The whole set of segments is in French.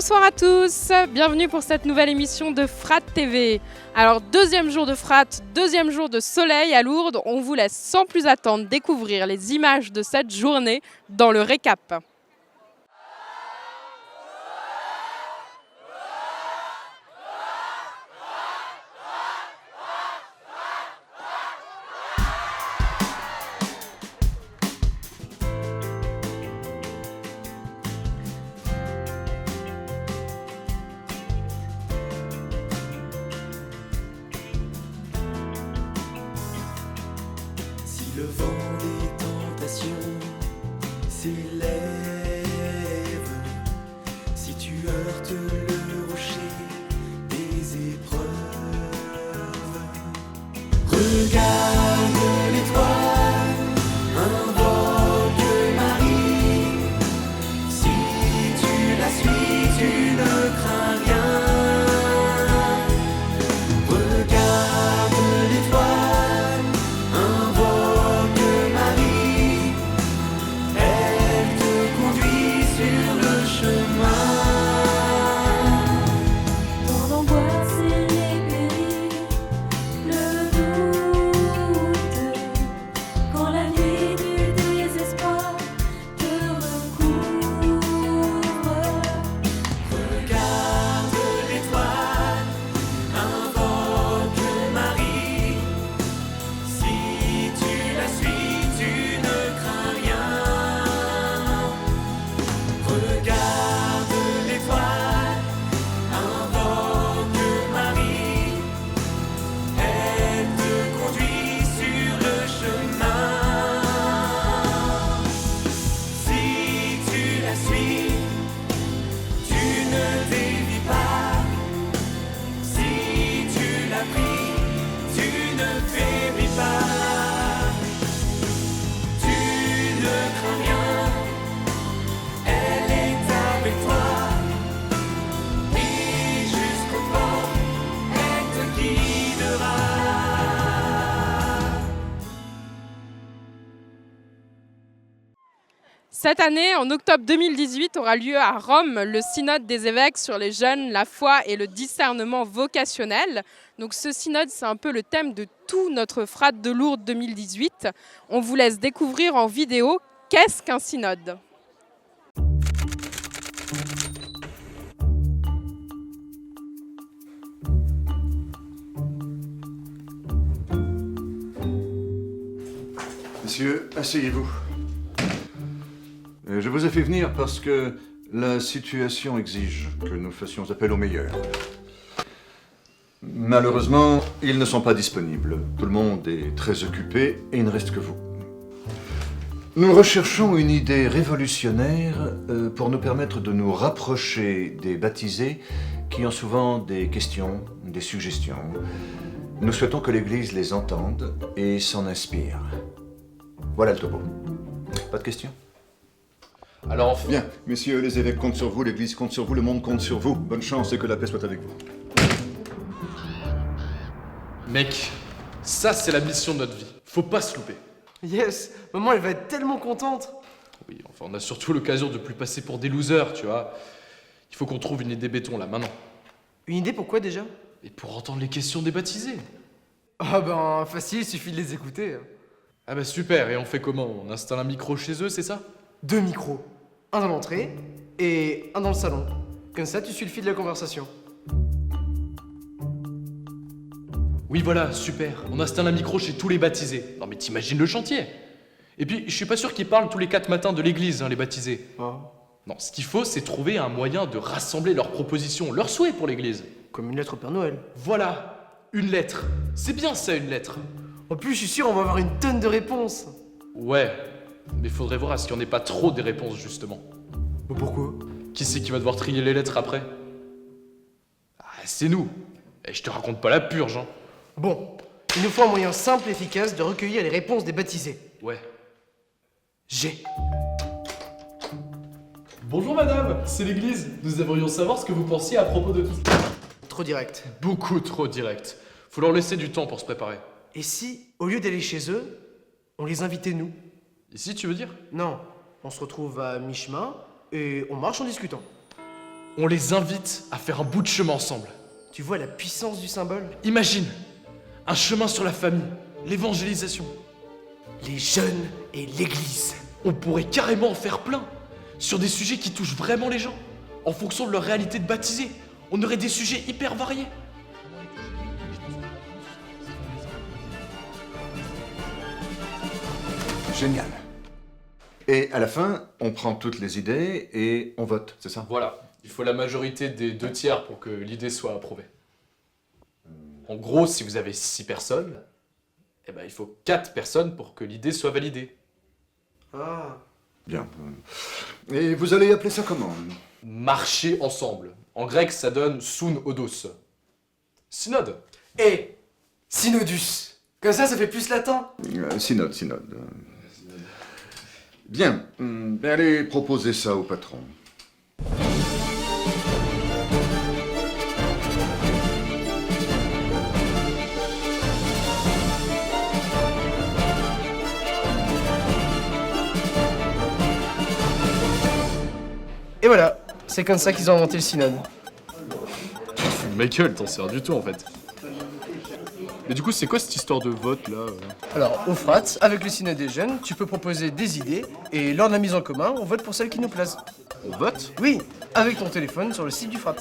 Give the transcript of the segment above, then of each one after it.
Bonsoir à tous, bienvenue pour cette nouvelle émission de Frat TV. Alors deuxième jour de Frat, deuxième jour de soleil à Lourdes, on vous laisse sans plus attendre découvrir les images de cette journée dans le récap. Le vent des tentations s'élève, si tu heurtes le rocher des épreuves, regarde l'étoile, invoque Marie, si tu la suis, tu ne crains rien. Regarde l'étoile, invoque Marie, elle te conduit sur le chemin. Dans l'angoisse et les périls, le doute, quand la nuit du désespoir te recouvre. Regarde l'étoile, invoque Marie, si tu la suis, tu ne crains rien. Regarde l'étoile, invoque Marie, elle te conduit sur le chemin. Si tu la suis, tu ne dévis pas. Si tu la pries, tu ne faiblis pas. Tu ne crains rien, elle est avec toi. Et jusqu'au fond, elle te guidera. Cette année, en octobre 2018, aura lieu à Rome le synode des évêques sur les jeunes, la foi et le discernement vocationnel. Donc ce synode, c'est un peu le thème de tout notre Frat de Lourdes 2018. On vous laisse découvrir en vidéo qu'est-ce qu'un synode. Messieurs, asseyez-vous. Je vous ai fait venir parce que la situation exige que nous fassions appel aux meilleurs. Malheureusement, ils ne sont pas disponibles. Tout le monde est très occupé et il ne reste que vous. Nous recherchons une idée révolutionnaire pour nous permettre de nous rapprocher des baptisés qui ont souvent des questions, des suggestions. Nous souhaitons que l'Église les entende et s'en inspire. Voilà le topo. Pas de questions ? Alors enfin, Bien, messieurs les évêques comptent sur vous, l'Église compte sur vous, le monde compte sur vous. Bonne chance et que la paix soit avec vous. mec, ça c'est la mission de notre vie. Faut pas se louper. Yes, maman elle va être tellement contente. Oui, enfin on a surtout l'occasion de plus passer pour des losers, tu vois. Il faut qu'on trouve une idée béton là, maintenant. Une idée pourquoi déjà? Et pour entendre les questions des baptisés. Ah ben facile, il suffit de les écouter. Ah bah super, et on fait comment? On installe un micro chez eux, c'est ça? 2 micros, un dans l'entrée et un dans le salon. Comme ça tu suis le fil de la conversation. Oui voilà, super. On installe un micro chez tous les baptisés. Non mais t'imagines le chantier. Et puis, je suis pas sûr qu'ils parlent tous les 4 matins de l'église, hein, les baptisés. Ah, Non, ce qu'il faut, c'est trouver un moyen de rassembler leurs propositions, leurs souhaits pour l'église. comme une lettre au Père Noël. Voilà, une lettre. C'est bien ça, une lettre. En plus je suis sûr on va avoir une tonne de réponses. Ouais, mais faudrait voir à ce qu'il n'y en ait pas trop des réponses, justement. Mais pourquoi? Qui c'est qui va devoir trier les lettres après? Ah, c'est nous. Et je te raconte pas la purge, hein. Bon, il nous faut un moyen simple et efficace de recueillir les réponses des baptisés. Ouais. J'ai. Bonjour madame, c'est l'église. Nous aimerions savoir ce que vous pensiez à propos de tout ça. Trop direct. Beaucoup trop direct. Faut leur laisser du temps pour se préparer. Et si, au lieu d'aller chez eux, on les invitait nous? Ici, tu veux dire? Non, on se retrouve à mi-chemin et on marche en discutant. On les invite à faire un bout de chemin ensemble. Tu vois la puissance du symbole? Imagine, un chemin sur la famille, l'évangélisation. Les jeunes et l'église. On pourrait carrément en faire plein, sur des sujets qui touchent vraiment les gens, en fonction de leur réalité de baptisés. On aurait des sujets hyper variés. Génial. Et à la fin, on prend toutes les idées et on vote, c'est ça? Voilà, il faut la majorité des 2/3 pour que l'idée soit approuvée. En gros, si vous avez 6 personnes, eh ben, il faut 4 personnes pour que l'idée soit validée. Ah. Bien. Et vous allez appeler ça comment? Marcher ensemble. En grec, ça donne soun odos. Synode. Et synodus. Comme ça fait plus latin. Synode. Bien. Ben allez proposer ça au patron. Et voilà, c'est comme ça qu'ils ont inventé le synode. Ma gueule, t'en sers du tout en fait. Mais du coup, c'est quoi cette histoire de vote là Alors, au Frat, avec le synode des jeunes, tu peux proposer des idées, et lors de la mise en commun, on vote pour celles qui nous plaisent. On vote? Oui, avec ton téléphone sur le site du Frat.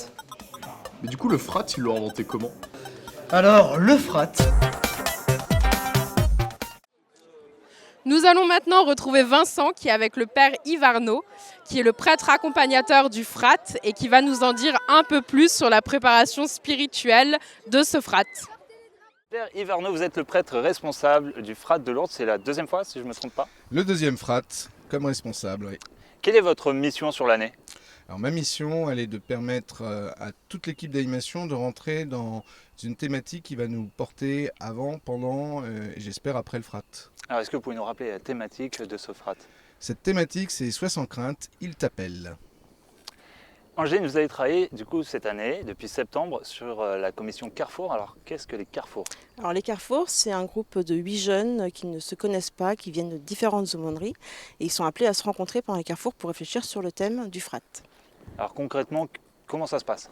Mais du coup, le frat, ils l'ont inventé comment? Alors, le Frat. Nous allons maintenant retrouver Vincent qui est avec le père Yves Arnaud, qui est le prêtre accompagnateur du frat et qui va nous en dire un peu plus sur la préparation spirituelle de ce frat. Père Yves Arnaud, vous êtes le prêtre responsable du frat de Lourdes, c'est la deuxième fois si je ne me trompe pas. Le deuxième frat, comme responsable, oui. Quelle est votre mission sur l'année? Alors ma mission, elle est de permettre à toute l'équipe d'animation de rentrer dans une thématique qui va nous porter avant, pendant et j'espère après le frat. Alors est-ce que vous pouvez nous rappeler la thématique de ce frat? Cette thématique, c'est Sois sans crainte, il t'appelle. Angéline, vous avez travaillé du coup cette année, depuis septembre, sur la commission Carrefour. Alors qu'est-ce que les Carrefours? Alors les Carrefours, c'est un groupe de 8 jeunes qui ne se connaissent pas, qui viennent de différentes aumôneries et ils sont appelés à se rencontrer pendant les Carrefours pour réfléchir sur le thème du frat. Alors concrètement, comment ça se passe?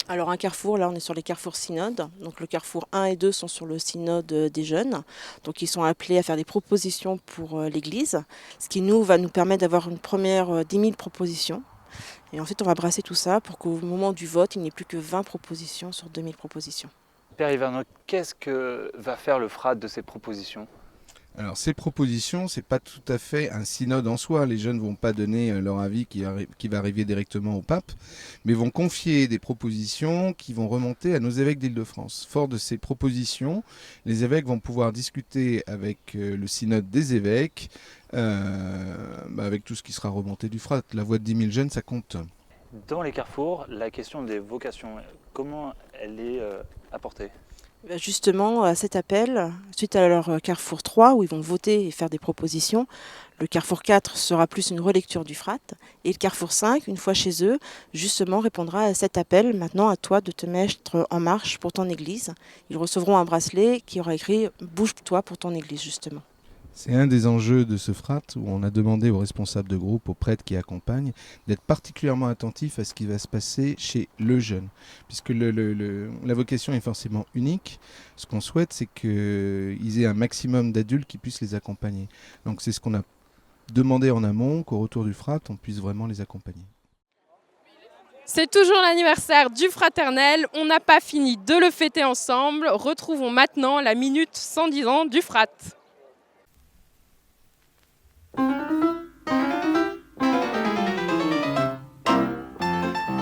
Alors un carrefour, là on est sur les carrefours synodes, donc le carrefour 1 et 2 sont sur le synode des jeunes, donc ils sont appelés à faire des propositions pour l'église, ce qui va nous permettre d'avoir une première 10 000 propositions. Et ensuite, on va brasser tout ça pour qu'au moment du vote, il n'y ait plus que 20 propositions sur 2000 propositions. Père Yves Arnaud, qu'est-ce que va faire le frat de ces propositions? Alors ces propositions, c'est pas tout à fait un synode en soi. Les jeunes vont pas donner leur avis qui va arriver directement au pape, mais vont confier des propositions qui vont remonter à nos évêques d'Île-de-France. Fort de ces propositions, les évêques vont pouvoir discuter avec le synode des évêques, avec tout ce qui sera remonté du frat. La voix de 10 000 jeunes, ça compte. Dans les carrefours, la question des vocations, comment elle est apportée? Justement, à cet appel, suite à leur carrefour 3, où ils vont voter et faire des propositions, le carrefour 4 sera plus une relecture du frat, et le carrefour 5, une fois chez eux, justement répondra à cet appel, maintenant à toi de te mettre en marche pour ton église. Ils recevront un bracelet qui aura écrit « Bouge-toi pour ton église » justement. C'est un des enjeux de ce frat où on a demandé aux responsables de groupe, aux prêtres qui accompagnent, d'être particulièrement attentifs à ce qui va se passer chez le jeune. Puisque la vocation est forcément unique, ce qu'on souhaite, c'est qu'ils aient un maximum d'adultes qui puissent les accompagner. Donc c'est ce qu'on a demandé en amont, qu'au retour du frat, on puisse vraiment les accompagner. C'est toujours l'anniversaire du fraternel, on n'a pas fini de le fêter ensemble. Retrouvons maintenant la minute 110 ans du frat.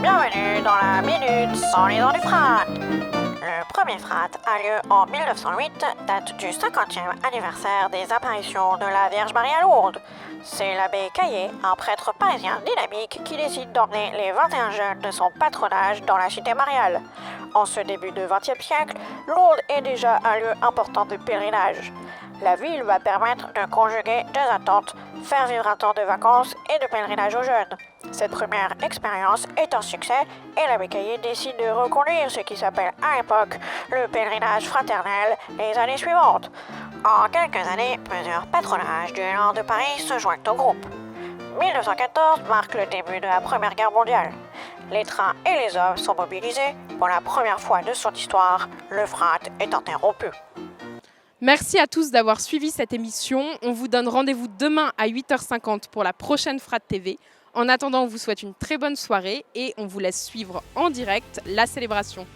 Bienvenue dans la Minute 100 ans du frat. Le premier frat a lieu en 1908, date du 50e anniversaire des apparitions de la Vierge Marie à Lourdes. C'est l'abbé Caillé, un prêtre parisien dynamique, qui décide d'emmener les 21 jeunes de son patronage dans la cité mariale. En ce début de XXe siècle, Lourdes est déjà un lieu important de pèlerinage. La ville va permettre de conjuguer deux attentes, faire vivre un temps de vacances et de pèlerinage aux jeunes. Cette première expérience est un succès et l'abbé Caillé décide de reconduire ce qui s'appelle à l'époque le pèlerinage fraternel les années suivantes. En quelques années, plusieurs patronages du nord de Paris se joignent au groupe. 1914 marque le début de la Première Guerre mondiale. les trains et les hommes sont mobilisés. Pour la première fois de son histoire, le frat est interrompu. Merci à tous d'avoir suivi cette émission. On vous donne rendez-vous demain à 8h50 pour la prochaine Frat TV. En attendant, on vous souhaite une très bonne soirée et on vous laisse suivre en direct la célébration.